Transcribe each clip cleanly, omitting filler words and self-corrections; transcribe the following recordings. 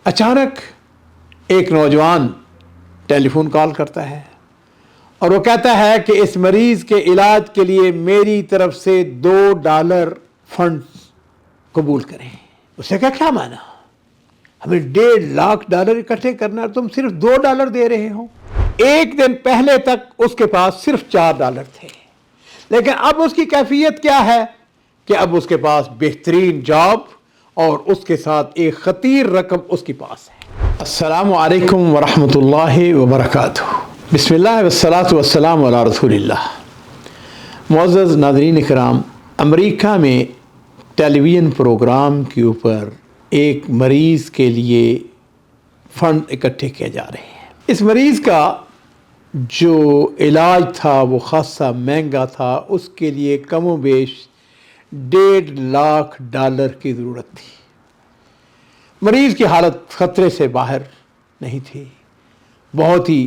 اچانک ایک نوجوان ٹیلی فون کال کرتا ہے اور وہ کہتا ہے کہ اس مریض کے علاج کے لیے میری طرف سے $2 فنڈ قبول کریں۔ اسے کیا مانا؟ ہمیں $1.5 لاکھ اکٹھے کرنا، تم صرف $2 دے رہے ہو۔ ایک دن پہلے تک اس کے پاس صرف $4 تھے، لیکن اب اس کی کیفیت کیا ہے کہ اب اس کے پاس بہترین جاب اور اس کے ساتھ ایک خطیر رقم اس کے پاس ہے۔ السلام علیکم ورحمۃ اللہ وبرکاتہ۔ بسم اللہ والصلاۃ والسلام علی رسول اللہ۔ معزز ناظرین کرام، امریکہ میں ٹیلی ویژن پروگرام کے اوپر ایک مریض کے لیے فنڈ اکٹھے کیے جا رہے ہیں۔ اس مریض کا جو علاج تھا وہ خاصا مہنگا تھا، اس کے لیے کم و بیش $1.5 لاکھ کی ضرورت تھی۔ مریض کی حالت خطرے سے باہر نہیں تھی، بہت ہی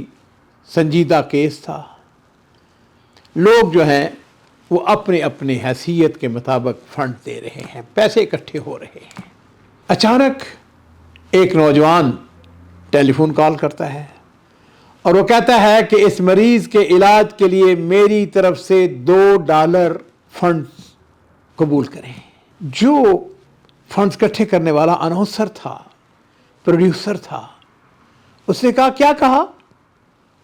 سنجیدہ کیس تھا۔ لوگ جو ہیں وہ اپنے اپنے حیثیت کے مطابق فنڈ دے رہے ہیں، پیسے اکٹھے ہو رہے ہیں۔ اچانک ایک نوجوان ٹیلی فون کال کرتا ہے اور وہ کہتا ہے کہ اس مریض کے علاج کے لیے میری طرف سے $2 فنڈ قبول کریں۔ جو فنڈز اکٹھے کرنے والا اناؤنسر تھا، پروڈیوسر تھا، اس نے کہا کیا کہا؟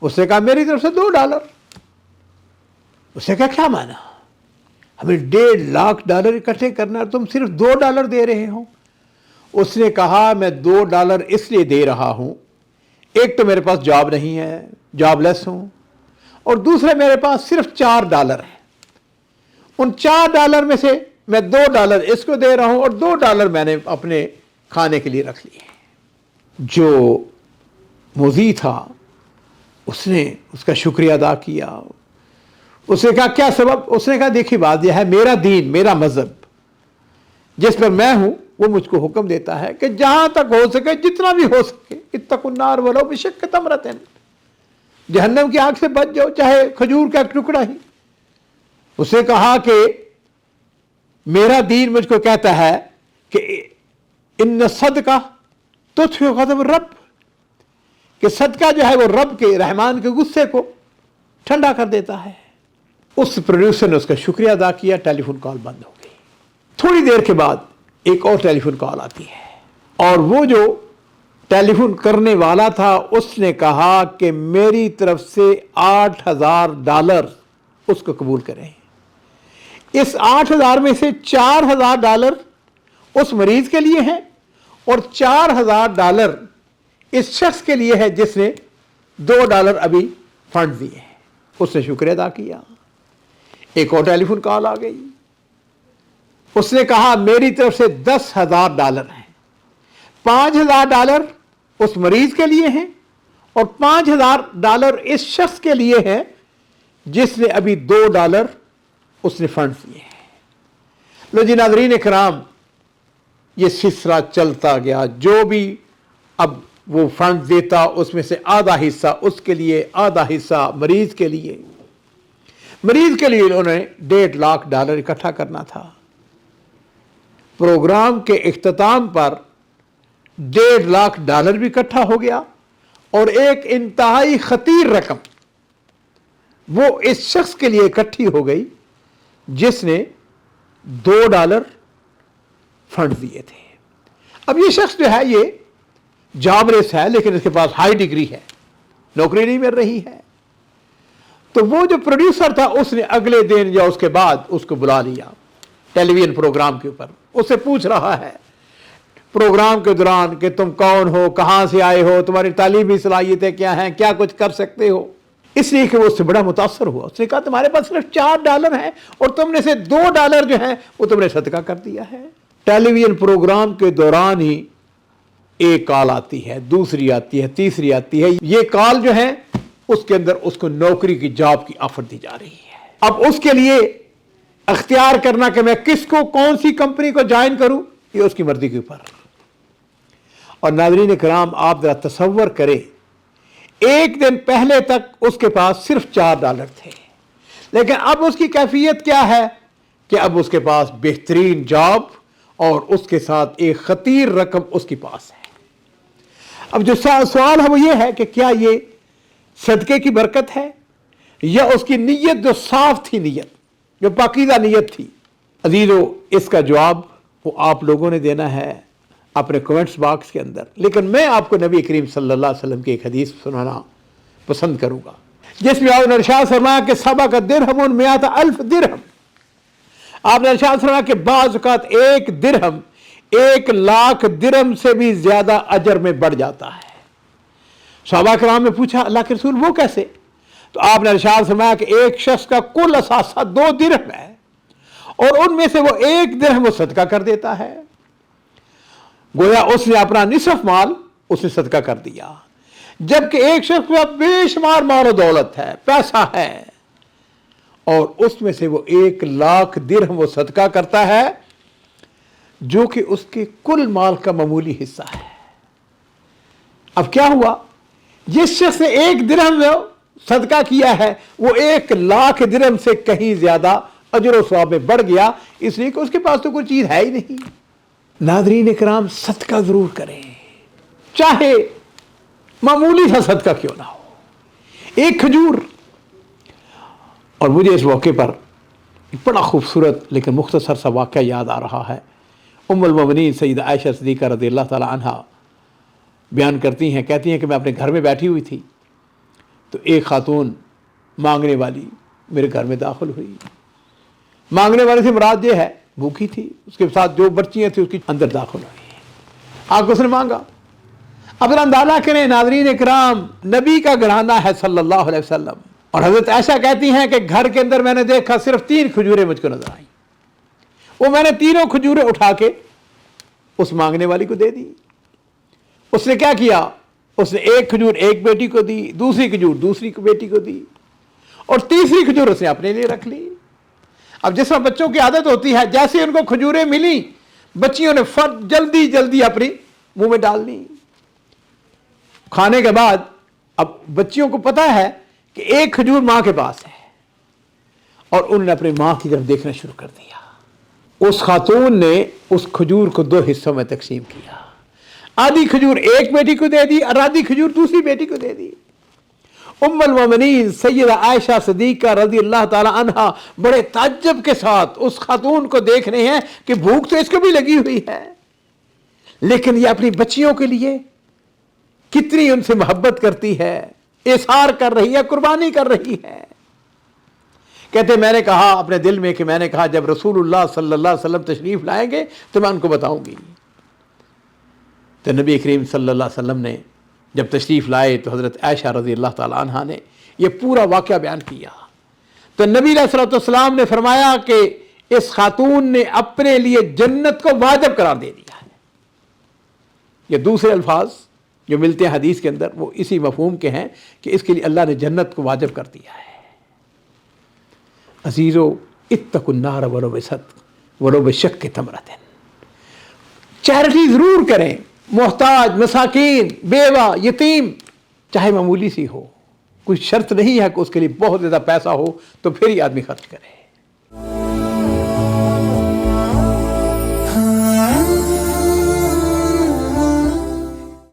اس نے کہا میری طرف سے $2۔ اس نے کہا کیا مانا؟ ہمیں $1.5 لاکھ اکٹھے کرنا، تم صرف $2 دے رہے ہو۔ اس نے کہا میں $2 اس لیے دے رہا ہوں، ایک تو میرے پاس جاب نہیں ہے، جاب لیس ہوں، اور دوسرے میرے پاس صرف $4 ہے۔ ان $4 میں سے میں $2 اس کو دے رہا ہوں اور $2 میں نے اپنے کھانے کے لیے رکھ لیے۔ جو مذیع تھا اس نے اس کا شکریہ ادا کیا۔ اس نے کہا کیا سبب؟ اس نے کہا دیکھیے بات یہ ہے، میرا دین، میرا مذہب جس پر میں ہوں وہ مجھ کو حکم دیتا ہے کہ جہاں تک ہو سکے، جتنا بھی ہو سکے، اتقوا النار ولو بشق تمرۃ، جہنم کی آگ سے بچ جاؤ، چاہے کھجور کا ایک ٹکڑا ہی۔ اس نے کہا کہ میرا دین مجھ کو کہتا ہے کہ ان صدقہ تطفئ غضب الرب، کہ صدقہ جو ہے وہ رب کے، رحمان کے غصے کو ٹھنڈا کر دیتا ہے۔ اس پروڈیوسر نے اس کا شکریہ ادا کیا، ٹیلی فون کال بند ہو گئی۔ تھوڑی دیر کے بعد ایک اور ٹیلی فون کال آتی ہے اور وہ جو ٹیلی فون کرنے والا تھا اس نے کہا کہ میری طرف سے $8,000 اس کو قبول کریں۔ اس 8,000 میں سے $4,000 اس مریض کے لیے ہیں اور $4,000 اس شخص کے لیے ہے جس نے $2 ابھی فنڈ دیے ہیں۔ اس نے شکریہ ادا کیا۔ ایک اور ٹیلی فون کال آ گئی۔ اس نے کہا میری طرف سے $10,000 ہیں، $5,000 اس مریض کے لیے ہیں اور $5,000 اس شخص کے لیے ہیں جس نے ابھی $2 اس نے فنڈ دیے ہیں۔ لو جی ناظرین اکرام، یہ سلسلہ چلتا گیا۔ جو بھی اب وہ فنڈ دیتا اس میں سے آدھا حصہ اس کے لیے، آدھا حصہ مریض کے لیے۔ مریض کے لیے انہوں نے $1.5 لاکھ اکٹھا کرنا تھا۔ پروگرام کے اختتام پر $1.5 لاکھ بھی اکٹھا ہو گیا اور ایک انتہائی خطیر رقم وہ اس شخص کے لیے اکٹھی ہو گئی جس نے $2 فنڈ دیے تھے۔ اب یہ شخص جو ہے یہ جاب لیس ہے، لیکن اس کے پاس ہائی ڈگری ہے، نوکری نہیں مل رہی ہے۔ تو وہ جو پروڈیوسر تھا اس نے اگلے دن یا اس کے بعد اس کو بلا لیا ٹیلی ویژن پروگرام کے اوپر۔ اس سے پوچھ رہا ہے پروگرام کے دوران کہ تم کون ہو، کہاں سے آئے ہو، تمہاری تعلیمی صلاحیتیں کیا ہیں، کیا کچھ کر سکتے ہو۔ اس لیے کہ وہ اس سے بڑا متاثر ہوا۔ اس نے کہا تمہارے پاس صرف $4 ہیں اور تم نے سے $2 جو ہیں وہ تم نے صدقہ کر دیا ہے۔ ٹیلی ویژن پروگرام کے دوران ہی ایک کال آتی ہے، دوسری آتی ہے، تیسری آتی ہے۔ یہ کال جو ہے اس کے اندر اس کو نوکری کی، جاب کی آفر دی جا رہی ہے۔ اب اس کے لیے اختیار کرنا کہ میں کس کو، کون سی کمپنی کو جوائن کروں، یہ اس کی مرضی کے اوپر۔ اور ناظرین کرام آپ ذرا تصور کریں، ایک دن پہلے تک اس کے پاس صرف $4 تھے، لیکن اب اس کی کیفیت کیا ہے کہ اب اس کے پاس بہترین جاب اور اس کے ساتھ ایک خطیر رقم اس کے پاس ہے۔ اب جو سوال ہے وہ یہ ہے کہ کیا یہ صدقے کی برکت ہے یا اس کی نیت جو صاف تھی، نیت جو پاکیزہ نیت تھی؟ عزیزو، اس کا جواب وہ آپ لوگوں نے دینا ہے اپنے کمنٹس باکس کے اندر، لیکن میں آپ کو نبی کریم صلی اللہ علیہ وسلم کی ایک حدیث سنانا پسند کروں گا، جس میں آپ نے ارشاد فرمایا کہ سبق درہم مئات الف درہم. آپ نے ارشاد فرمایا کہ بعض اوقات ایک درہم 1,00,000 درہم سے بھی زیادہ اجر میں بڑھ جاتا ہے. صحابہ کرام نے پوچھا اللہ کے رسول وہ کیسے؟ تو آپ نے ارشاد فرمایا کہ ایک شخص کا کل اثاثہ 2 درہم ہے اور ان میں سے وہ 1 درہم وہ صدقہ کر دیتا ہے. گویا اس نے اپنا نصف مال اس نے صدقہ کر دیا، جبکہ ایک شخص کا بے شمار مال و دولت ہے، پیسہ ہے، اور اس میں سے وہ 1,00,000 درہم وہ صدقہ کرتا ہے جو کہ اس کے کل مال کا معمولی حصہ ہے. اب کیا ہوا؟ جس شخص نے 1 درہم صدقہ کیا ہے وہ 1,00,000 درہم سے کہیں زیادہ اجر و ثواب میں بڑھ گیا، اس لیے کہ اس کے پاس تو کوئی چیز ہے ہی نہیں. ناظرین کرام، صدقہ ضرور کریں، چاہے معمولی سا صدقہ کیوں نہ ہو. ایک کھجور. اور مجھے اس موقع پر بڑا خوبصورت لیکن مختصر سا واقعہ یاد آ رہا ہے. ام المومنین سیدہ عائشہ صدیقہ رضی اللہ تعالی عنہا بیان کرتی ہیں، کہتی ہیں کہ میں اپنے گھر میں بیٹھی ہوئی تھی تو ایک خاتون مانگنے والی میرے گھر میں داخل ہوئی. مانگنے والے سے مراد یہ ہے بھوکی تھی، اس کے ساتھ جو بچیاں تھیں اس کی اندر داخل ہوئی، آ کے اس نے مانگا. اب اندازہ کریں ناظرین اکرام، نبی کا گھرانہ ہے صلی اللہ علیہ وسلم، اور حضرت عائشہ کہتی ہیں کہ گھر کے اندر میں نے دیکھا صرف 3 کھجوریں مجھ کو نظر آئیں. وہ میں نے تینوں کھجوریں اٹھا کے اس مانگنے والی کو دے دی. اس نے کیا کیا؟ اس نے ایک کھجور ایک بیٹی کو دی، دوسری کھجور دوسری بیٹی کو دی، اور تیسری کھجور اس نے اپنے لیے رکھ لی. اب جس میں بچوں کی عادت ہوتی ہے، جیسے ان کو کھجوریں ملی بچیوں نے جلدی جلدی اپنی منہ میں ڈال لی. کھانے کے بعد اب بچیوں کو پتا ہے کہ ایک کھجور ماں کے پاس ہے، اور انہوں نے اپنی ماں کی طرف دیکھنا شروع کر دیا. اس خاتون نے اس کھجور کو 2 حصوں میں تقسیم کیا، آدھی کھجور ایک بیٹی کو دے دی اور آدھی کھجور دوسری بیٹی کو دے دی. ام المومنین سیدہ عائشہ صدیقہ رضی اللہ تعالی عنہا بڑے تعجب کے ساتھ اس خاتون کو دیکھ رہے ہیں کہ بھوک تو اس کو بھی لگی ہوئی ہے، لیکن یہ اپنی بچیوں کے لیے کتنی ان سے محبت کرتی ہے، اظہار کر رہی ہے، قربانی کر رہی ہے. کہتے میں نے کہا اپنے دل میں کہ میں نے کہا جب رسول اللہ صلی اللہ علیہ وسلم تشریف لائیں گے تو میں ان کو بتاؤں گی. تو نبی کریم صلی اللہ علیہ وسلم نے جب تشریف لائے تو حضرت عائشہ رضی اللہ تعالی عنہا نے یہ پورا واقعہ بیان کیا. تو نبی علیہ الصلوۃ والسلام نے فرمایا کہ اس خاتون نے اپنے لیے جنت کو واجب قرار دے دیا ہے. یہ دوسرے الفاظ جو ملتے ہیں حدیث کے اندر وہ اسی مفہوم کے ہیں کہ اس کے لیے اللہ نے جنت کو واجب کر دیا ہے. عزیزو، اتقوا النار ولو بصدق ولو بشق تمرۃ. چیریٹی ضرور کریں، محتاج، مساکین، بیوہ، یتیم، چاہے معمولی سی ہو. کوئی شرط نہیں ہے کہ اس کے لیے بہت زیادہ پیسہ ہو تو پھر ہی آدمی خرچ کرے.